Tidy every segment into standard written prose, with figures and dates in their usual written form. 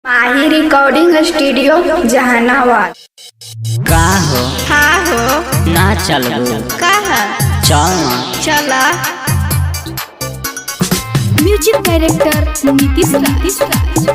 माही recording studio Jehanabad. का हो? हाँ हो। ना चलबू? कहा? चल ना। चला। म्यूजिक डायरेक्टर नीतीश राज।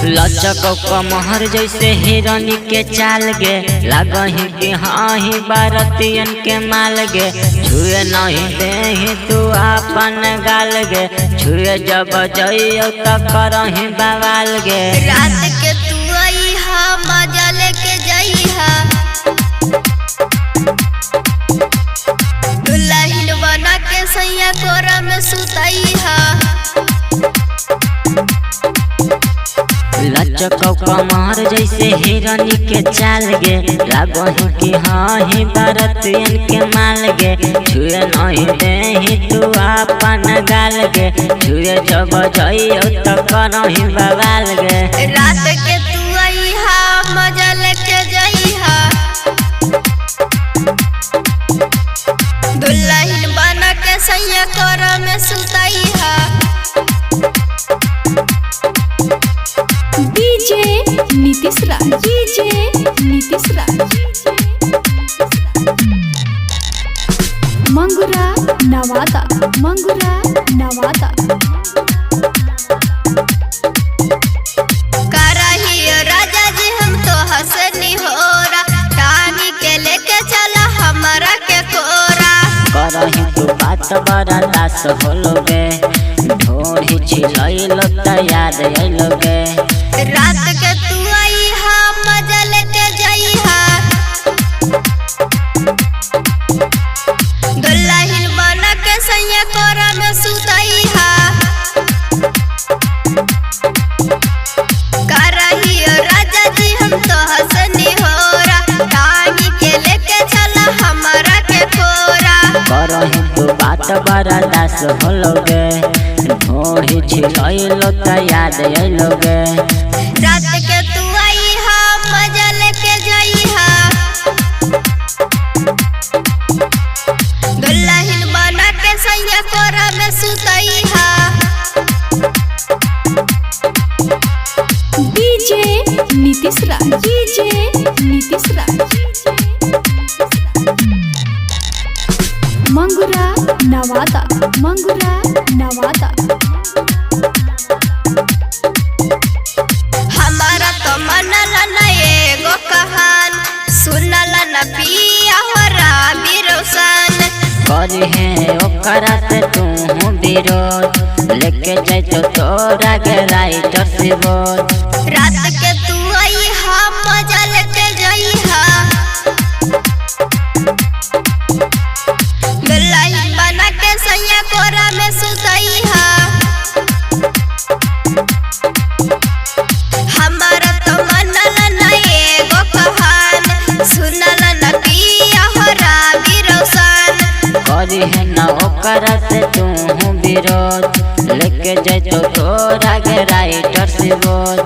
लचक कमहर जैसे हिरनी के चाल गे, लगही कि हाँ ही भारतीयन के माल गे। छुए नहीं दे तू अपन गाल गे, छुए जब जइयो त करही बवाल गे। रात के तू आई हा मजा लेके जाई हा, दुल्हन बना के सैया कोरा में सुताई हा। लचक कमहर जैसे हिरनी के चाल गे, लगही कि हाँ ही भारतीयन के माल गे। छुए नहीं दे तू अपन गाल गे, छुए जब जइयो त करही बवाल गे। रात के तू आई हा मजा लेके जाई हा, दुल्हन बना के सैया कोरा में सुताई हा। डीजे नीतीश राज। मंगुरा नवादा। करही राजा जी हम तो हंसनी होरा, टांगी के लेके चला हमारा के कोरा। करही तू बात बड़ा दास होलोगे, ढोरी छिलैलो त याद अइलोगे। रात के तू आई हा मजा लेके जाई हा, दुल्हन बना के सैया कोरा में सुताई हा। करही राजा जी हम तो हंसनी होरा, टांगी के लेके चला हमारा के कोरा। करही तू बात बड़ा दास होलोगे, ढोरी छिलैलो त याद अइलोगे। रात के तू आई हा मजा लेके जाई हा, दुल्हन बना के सैया कोरा में सुताई हा। डीजे नीतीश राज। मंगुरा नवादा। हमारा तो मनला न एगो कहान, सुनला न पिया हो राबी रोशन। करहे ओकरा से तू विरोध, लेके जाइतो तोरा के राइटर से बोल। रात के तू आई हा मजा लेके जाई हा, दुल्हन बना के सैया कोरा में सुताई हा। हमारा तो मनला न एगो कहान, सुनला न पिया हो राबी रोशन। करहे न ओकरा से तू विरोध, लेके जाइतो तोरा के राइटर से बोल।